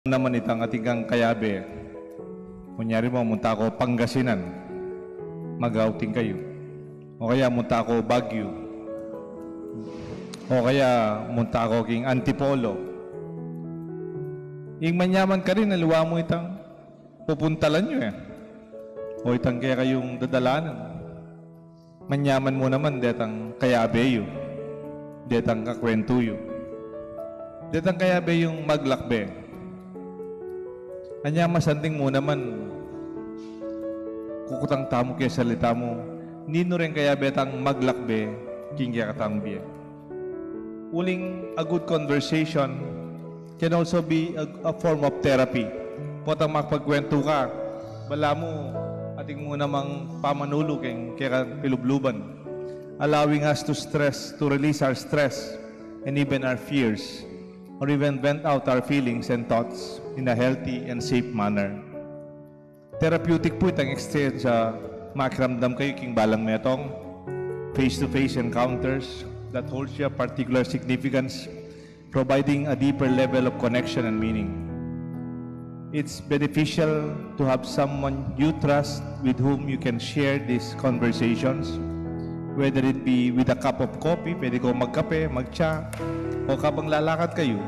naman itang ating kayabe. Kunyari mo, munta ako Pangasinan, mag-outing kayo. O kaya munta ako Baguio. O kaya munta ako king Antipolo. Yung manyaman ka rin, naluwa mo itang pupuntalan nyo eh. O itang kaya kayong dadalanan. Manyaman mo naman, detang kayabe yun. Detang kakwento yun. Detang kayabe yung maglakbe. Anya masanding mo naman kukutang tamo kaya salita mo nino rin kaya betang maglakbe king kaya katangbi. Uling a good conversation can also be a form of therapy. Potang makapagkwento ka, bala mo ating mo namang pamanulo kaya pilubluban, allowing us to release our stress and even our fears, or even vent out our feelings and thoughts in a healthy and safe manner. Therapeutic po itang exchange sa makiramdam kayo king balang metong face-to-face encounters that holds you a particular significance, providing a deeper level of connection and meaning. It's beneficial to have someone you trust with whom you can share these conversations, whether it be with a cup of coffee, pwede ko magkape, magtsa, o kapag lalakad kayo,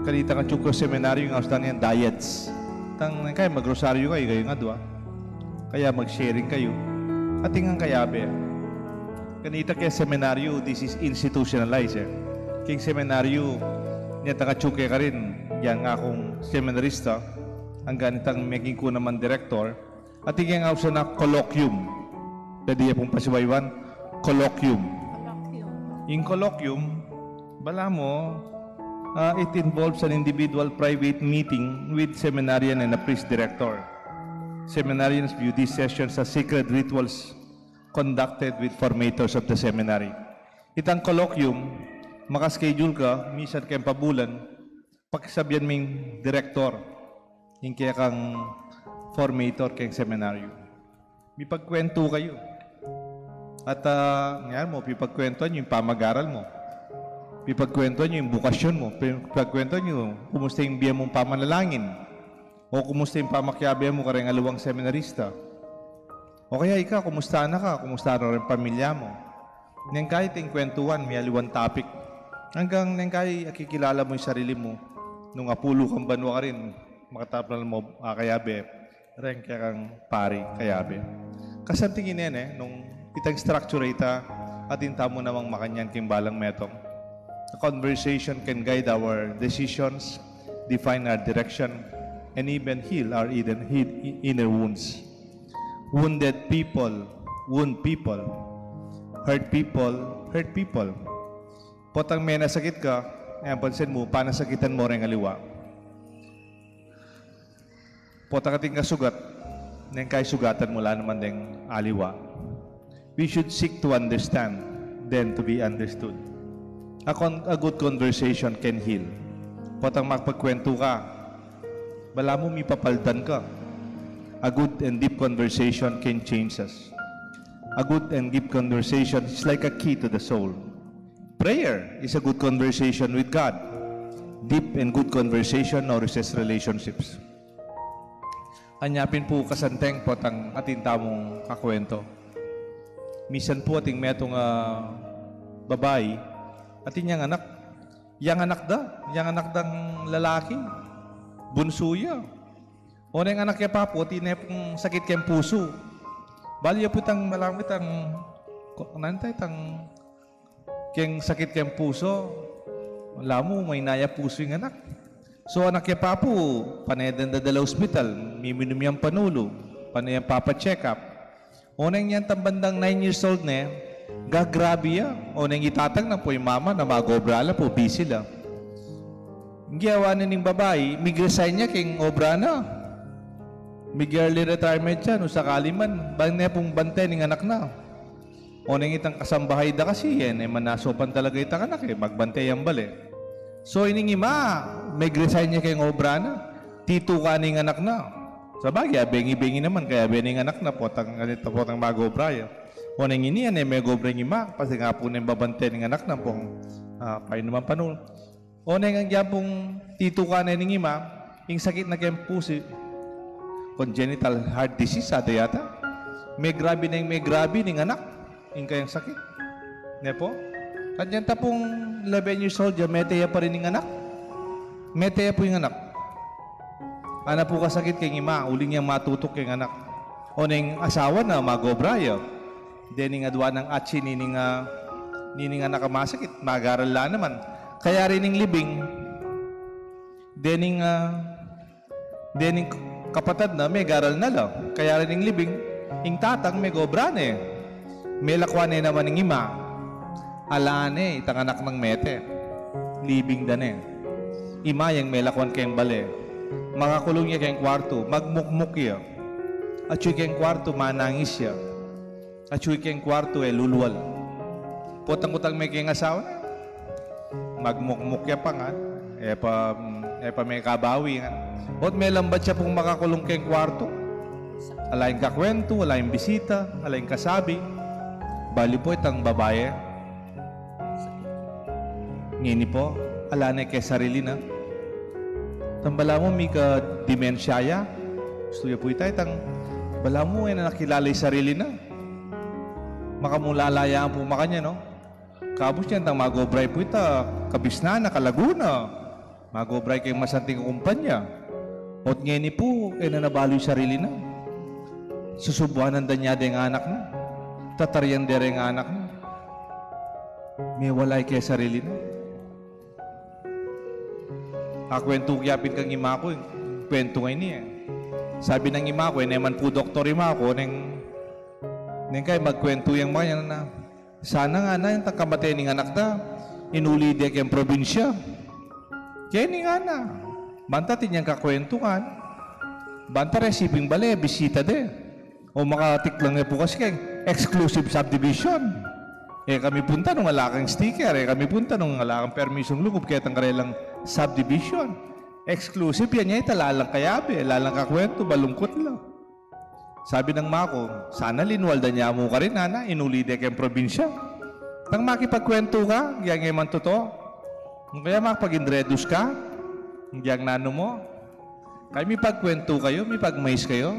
kanita ka chukro seminaryo yung austan yan, diets. Kaya magrosaryo kayo nga doon. Kaya mag-sharing kayo. At tingang kayabe. Kanita kaya seminaryo, this is institutionalized. King seminaryo, niya taka-chuke ka rin. Yan nga akong seminarista. Ang ganitang making ko naman director. At tingang ausa na colloquium. Pwede pong pasiwaywan, colloquium. Yung colloquium, bala mo, it involves an individual private meeting with seminarian and a priest director. Seminarians view these sessions as sacred rituals conducted with formators of the seminary. Itang colloquium, makaschedule ka, minsan kayong pabulan, pagkasabyan mo yung director, yung kaya kang formator kayong seminaryo. May pagkwento kayo. At ngayon mo, pipagkwentuhan yung pamag-aral mo. Pipagkwentuhan nyo yung bukasyon mo. Pipagkwentuhan nyo, kumusta yung biya mong pamanalangin. O kumusta yung pamakyabe mo kareng aluwang seminarista. O kaya ikaw, kumusta na ka? Kumusta na rin pamilya mo? Nang kahit yung kwentuhan, may aluwang topic. Hanggang nang kahit akikilala mo yung sarili mo. Nung apulo kang banwa ka rin, makataplan mo kayabe. Ren kaya kang pari, kayabe. Kasantingin yan nung itang structure ita, atin tamo namang makanyan king balang metong. A conversation can guide our decisions, define our direction, and even heal our inner wounds. Wounded people wound people. Hurt people hurt people. Potang may nasakit ka, pansin mo, panasakitan mo rin aliwa. Potang ating kasugat, nang kay sugatan mula naman ding aliwa. We should seek to understand, then to be understood. A good conversation can heal. Potang makapagkwento ka, bala mo may papaldan ka. A good and deep conversation can change us. A good and deep conversation is like a key to the soul. Prayer is a good conversation with God. Deep and good conversation nourishes relationships. Anyapin po kasanteng potang ating tamong kakwento. Misan po ating metong babae, atin yang anak dang lalaki, bunsuya. O na yung anak kaya papo, atin pong sakit kayang puso. Bali po itang malamit ang, nantay itang kayang sakit kayang puso. Wala mo, may naya puso yung anak. So anak kaya papo, panayadan dadala hospital, miminom yung panulo, panayang papa-check up. O na yung tambandang 9 years old na gagrabe yan. O nang itatag na po yung mama na mag-obrala po, busy lang. Ang giyawa na ng babae, mig-resign niya king obra na. Mig-early retirement siya, no sakali man, bang na pong bantay ng anak na. O nang itang kasambahay da kasi yan, manasopan talaga itang anak magbantay ang bali. So ining ima, mig-resign niya king obra na, tito ka ng anak na. Sa bagay, bengi-bengi naman, kaya bening anak na potang mag-obra yan. O nang ini yan, may gobreng ima, kasi nga po na babantay ng anak na pong payo naman panul. O nang ang pong tito ka na ng ima, Ing sakit na kayong pusi, congenital heart disease, ada yata. May grabe ning anak. Ing kayang sakit. Ne po? Kanyan tapong 11 years old, meteya pa rin ning anak. Meteya po yung anak. Ana po kasakit kay ima, uling niyang matutok kay anak. O ning asawa na magobrayo. Dening adwa ng atsi nining anak masakit, magaral la naman. Kaya rin ning libing, dening kapatid na may garal na lang. Kaya rin ning libing, ing tatang may gobrane. May lakwane naman ning ima. Alane, itang anak ng mete. Libing dane. Ima yang may lakwan kayong bale. Makakulong niya kayong kwarto, magmukmuk niya. At yung kayong kwarto, manangis siya. At yung kayong kwarto, lulwal. Potang-potang may kayong asawa, magmukmuk niya pa nga. Pa may kabawi nga. At may lambat siya pong makakulong kayong kwarto. Alayang kakwento, alayang bisita, alayang kasabi. Bali po itang babae. Ngini po, ala na kay sarili na. Tambala mo, may ka-demensya ya. Gusto niya po itay, bala mo na nakilala yung sarili na. Makamulalaya po makanya, no? Kabos niyan, magobray po ita, kabisna na, kalaguna. Magobray kayong masanting kumpanya. At ngini po, nanabalo yung sarili na. Susubuanan da niya yung anak na. Tataryan dere yung anak na. May walay kay sarili na. Kwento kiyapin kang ima ko, kwento ngayon niya. Sabi ng ima ko, naman po doktor ima ko, neng kay magkwento yung mga yan na, sana nga na yung takamatay ng anak na, inuli di kayong probinsya. Kaya ni nga na, banta tinyang kakwentukan, banta resiping bale, bisita de. O makatiklang na po kasi kay exclusive subdivision. Kami punta nung wala kang sticker, kami punta nung wala kang permisong lukob, kaya tang karelang subdivision. Exclusive yan niya, lalang kayabi, lalang kakwento, balungkot lang. Sabi ng mako, sana linwalda niya mo ka rin, nana, inulide kayong probinsya. Nang makipagkwento ka, yan ngayon man totoo. Kaya makapag-indredus ka, yan nano mo. Kaya may pagkwento kayo, may pagmais kayo.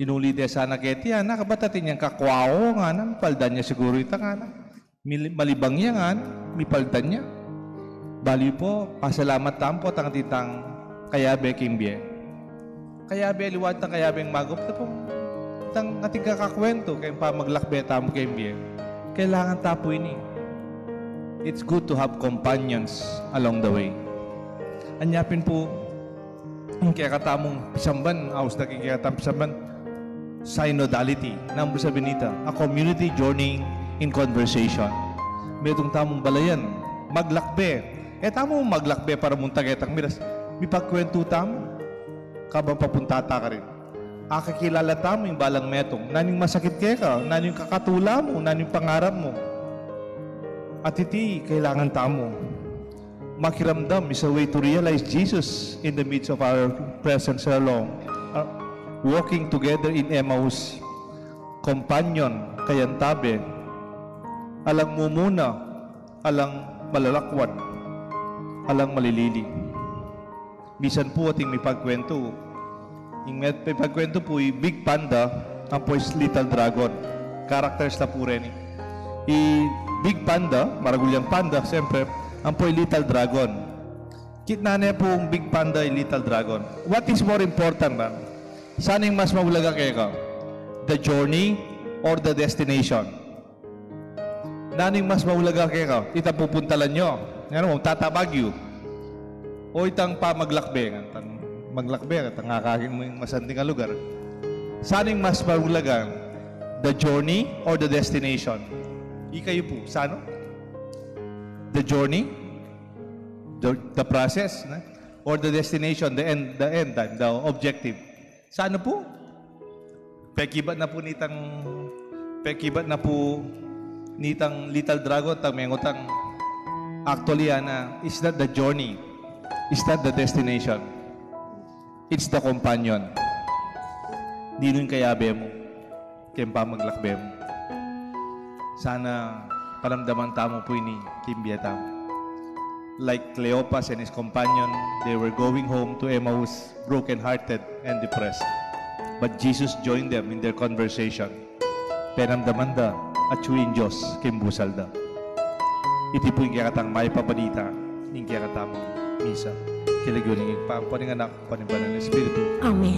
Inulide sana keti, ana, kabatatin niyang kakwao, nga na, paldan niya siguro ita, nga na. Malibang niya, nga na, may paldan niya. Bali po, pasalamat tampo tang titang kayabe kimbye. Kayabe liwat tang kayabeng magop ta po. Tang ating kakakwento kay pa maglakbe tamo kimbye. Kailangan tapo ini. It's good to have companions along the way. Anyapin po yung kaya katamong pisamban, aus na kaya katamong pisamban, synodality, number sa binita, a community journeying in conversation. May itong tamong balayan, maglakbe. Tamo maglakbe para muntag etang miras. May pagkwento tamo. Kabang papuntata ka rin. Kakilala tamo yung balang metong. Naning masakit kaya ka, naning kakatula mo, naning pangarap mo. At iti, kailangan tamo. Makiramdam is a way to realize Jesus in the midst of our presence along. Walking together in Emmaus. Companion, kayantabe. Alang mumuna, alang malalakwat. Alang malilili. Bisan po ating may pagkwento. Yung may pagkwento po, Big Panda, ang po is Little Dragon. Characters na po rin. Big Panda, maragulyang panda, siyempre, ang po Little Dragon. Kitna na po ang Big Panda ay Little Dragon. What is more important, man? Saan yung mas mabulaga kayo ka? The journey or the destination? Naning mas mabulaga kayo ka? Itang pupuntalan nyo. Ano mo, tatabagyo. O itang pa maglakbe. Maglakbe, tangakakin mo yung masanting na lugar. Saan yung mas mabulaga? The journey or the destination? Ikayo po, saan? The journey? The process? Or the destination, the end, the objective? Saan po? Pekibat na po nitang Little Dragon, tang actually, it's not the journey. It's not the destination. It's the companion. Di nun kayabe mo. Kaya pa maglakbe mo. Sana paramdaman tamo po ini, kimbya tamo. Like Cleopas and his companion, they were going home to Emmaus broken-hearted and depressed. But Jesus joined them in their conversation. Penamdamanda at suwin Diyos kimbusalda. Iti po yung kakatang may pabalita, yung kakatamang misa. Kiligyo ng pangpaninganak, panimbalan ng Espiritu. Amen.